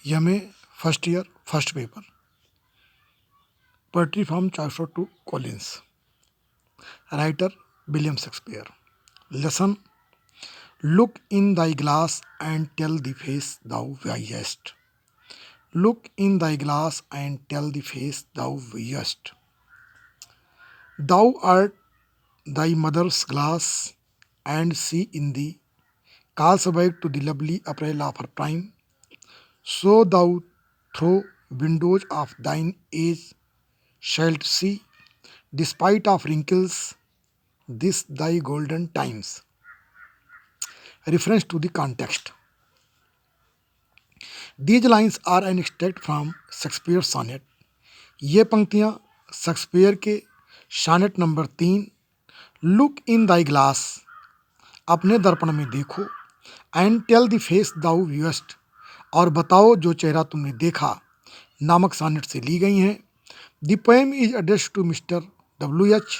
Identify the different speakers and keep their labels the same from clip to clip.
Speaker 1: यमे first year first paper poetry from choice to Collins writer William Shakespeare lesson look in thy glass and tell the face thou viewest look in thy glass and tell the face thou viewest thou art thy mother's glass and see in thee calls back to the lovely April of her prime. So thou through windows of thine age shalt see, despite of wrinkles, this thy golden times. Reference to the context. These lines are an extract from Shakespeare's sonnet. ये पंक्तियाँ Shakespeare के sonnet number 3 look in thy glass अपने दर्पण में देखो and tell the face thou viewest और बताओ जो चेहरा तुमने देखा नामक सानेट से ली गई हैं। The poem is addressed to mister W H.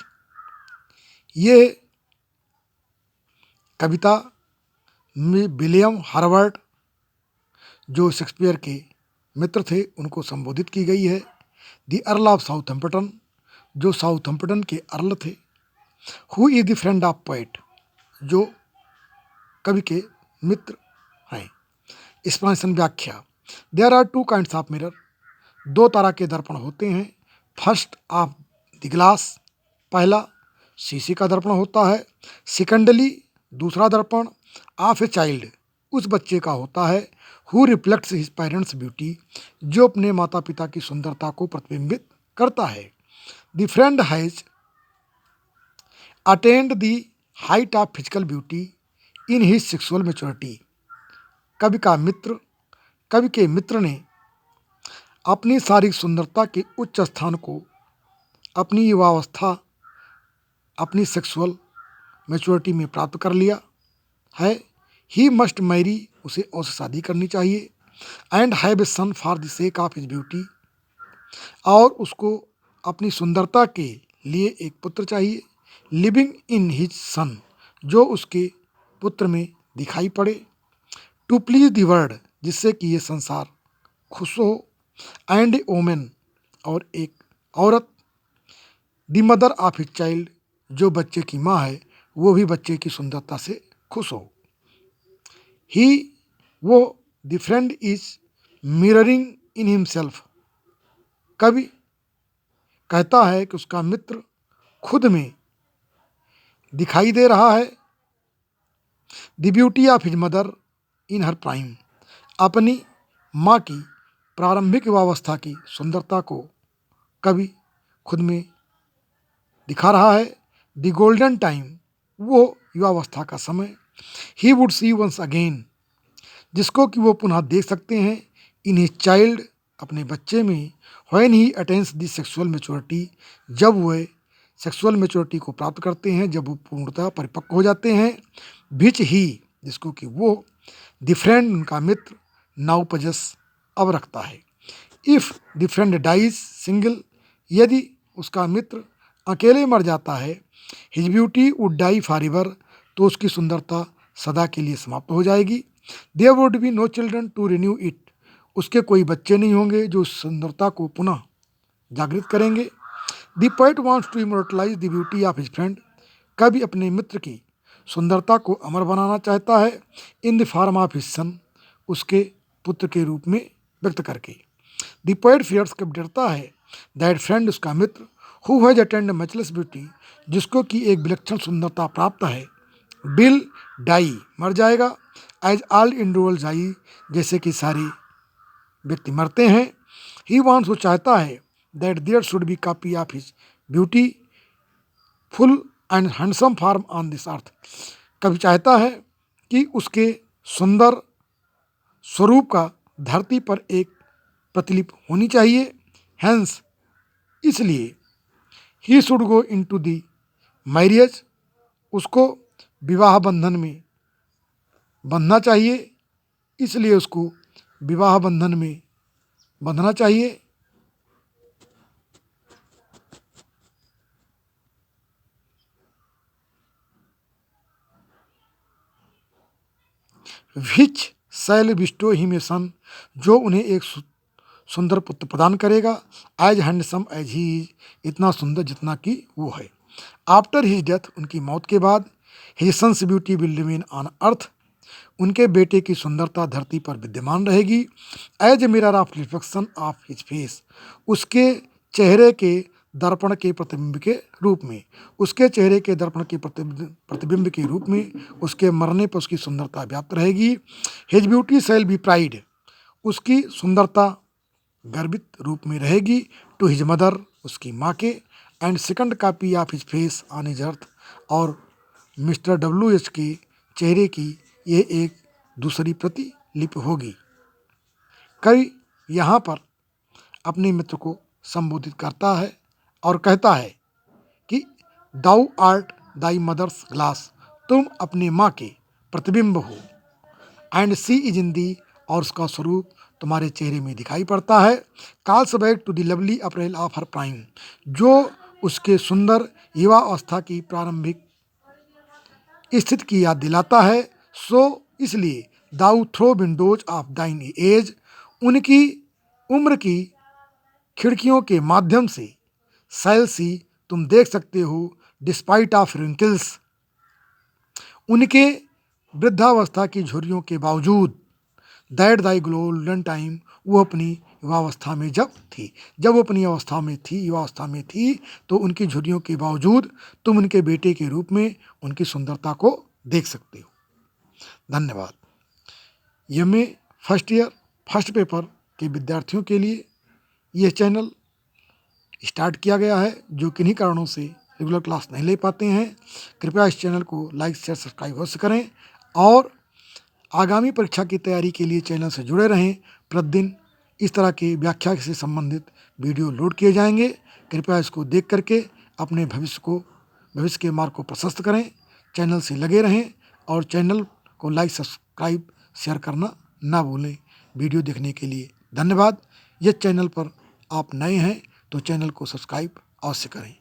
Speaker 1: ये कविता विलियम हार्वर्ड जो शेक्सपियर के मित्र थे उनको संबोधित की गई है। द अर्ल ऑफ साउथहैम्पटन जो साउथहैम्पटन के अर्ल थे। Who is the friend of poet जो कवि के मित्र हैं। एक्सप्लेनेशन व्याख्या। There are two kinds of mirror दो तरह के दर्पण होते हैं। फर्स्ट ऑफ द ग्लास पहला शीशे का दर्पण होता है। सेकेंडली दूसरा दर्पण ऑफ ए चाइल्ड उस बच्चे का होता है who reflects his parents beauty जो अपने माता पिता की सुंदरता को प्रतिबिंबित करता है। The friend has attend the height of physical beauty in his sexual maturity कवि के मित्र ने अपनी शारीरिक सुंदरता के उच्च स्थान को अपनी युवावस्था अपनी सेक्सुअल मैच्योरिटी में प्राप्त कर लिया है। ही मस्ट मैरी उसे और शादी करनी चाहिए and have a son for the sake of his beauty और उसको अपनी सुंदरता के लिए एक पुत्र चाहिए। लिविंग इन हिज सन जो उसके पुत्र में दिखाई पड़े। टू प्लीज द वर्ल्ड जिससे कि ये संसार खुश हो। एंड ए वोमेन और एक औरत। The mother of his child जो बच्चे की माँ है वो भी बच्चे की सुंदरता से खुश हो। ही वो the friend is mirroring in himself कवि कहता है कि उसका मित्र खुद में दिखाई दे रहा है। The beauty of his mother in her prime अपनी माँ की प्रारंभिक युवावस्था की सुंदरता को कवि खुद में दिखा रहा है। द गोल्डन टाइम वो युवावस्था का समय। He would see once again जिसको कि वो पुनः देख सकते हैं। इन हिज चाइल्ड अपने बच्चे में। When he attains the sexual maturity जब वह सेक्सुअल मैच्योरिटी को प्राप्त करते हैं जब वो पूर्णतः परिपक्व हो जाते हैं। विच ही जिसको कि वो द फ्रेंड उनका मित्र नाउ पजस अब रखता है। If the friend dies single यदि उसका मित्र अकेले मर जाता है। His beauty would die forever तो उसकी सुंदरता सदा के लिए समाप्त हो जाएगी। There would be no children to renew it उसके कोई बच्चे नहीं होंगे जो उस सुंदरता को पुनः जागृत करेंगे। The poet wants to immortalise the beauty of his friend कवि अपने मित्र की सुंदरता को अमर बनाना चाहता है। In the form of his son उसके पुत्र के रूप में व्यक्त करके। द पोएट फियर्स कवि डरता है दैट फ्रेंड उसका मित्र who has attained matchless beauty जिसको कि एक विलक्षण सुंदरता प्राप्त है विल डाई मर जाएगा एज ऑल इंडिविजुअल्स डाई जैसे कि सारे व्यक्ति मरते हैं। ही वांट्स वो चाहता है that there should be copy of his beautiful and handsome form on this earth कभी चाहता है कि उसके सुंदर स्वरूप का धरती पर एक प्रतिलिपि होनी चाहिए। हैंस इसलिए he should go into the marriage उसको विवाह बंधन में बंधना चाहिए इसलिए उसको विवाह बंधन में बंधना चाहिए। विच शैल विष्टो ही में सन, जो उन्हें एक सुंदर पुत्र प्रदान करेगा। As handsome as he is, इतना सुंदर जितना कि वो है। आफ्टर हिज डेथ, उनकी मौत के बाद, his son's beauty will remain on earth, उनके बेटे की सुंदरता धरती पर विद्यमान रहेगी। As a mirror of reflection of his face, उसके चेहरे के दर्पण के प्रतिबिंब के रूप में, उसके चेहरे के दर्पण के प्रतिबिंब के रूप में उसके मरने पर उसकी सुंदरता व्याप्त रहेगी। His beauty shall be pride, उसकी सुंदरता गर्वित रूप में रहेगी। टू हिज मदर, उसकी माँ के। And second copy of his face on his earth, और मिस्टर WH के चेहरे की ये एक दूसरी प्रतिलिपि होगी। कवि यहाँ पर अपने मित्र को संबोधित करता है और कहता है कि दाउ आर्ट दाई मदर्स ग्लास, तुम अपने माँ के प्रतिबिंब हो। एंड सी इज इन दी, और उसका स्वरूप तुम्हारे चेहरे में दिखाई पड़ता है। Calls back to the lovely April of her prime, जो उसके सुंदर युवा अवस्था की प्रारंभिक स्थिति की याद दिलाता है। सो इसलिए दाउ थ्रो विंडोज ऑफ दाइन एज, उनकी उम्र की खिड़कियों के माध्यम से शैल सी, तुम देख सकते हो, डिस्पाइट ऑफ रिंकल्स, उनके वृद्धावस्था की झुर्रियों के बावजूद, दैट दाई गोल्डन टाइम, वो अपनी युवावस्था में जब वो अपनी अवस्था में थी, युवावस्था में थी, तो उनकी झुर्रियों के बावजूद तुम उनके बेटे के रूप में उनकी सुंदरता को देख सकते हो। धन्यवाद। MA first year first paper के विद्यार्थियों के लिए यह चैनल स्टार्ट किया गया है, जो किन्हीं कारणों से रेगुलर क्लास नहीं ले पाते हैं। कृपया इस चैनल को लाइक शेयर सब्सक्राइब अवश्य करें, और आगामी परीक्षा की तैयारी के लिए चैनल से जुड़े रहें। प्रतिदिन इस तरह के व्याख्या से संबंधित वीडियो लोड किए जाएंगे। कृपया इसको देख करके अपने भविष्य के मार्ग को प्रशस्त करें। चैनल से लगे रहें और चैनल को लाइक सब्सक्राइब शेयर करना ना भूलें। वीडियो देखने के लिए धन्यवाद। यह चैनल पर आप नए हैं तो चैनल को सब्सक्राइब अवश्य करें।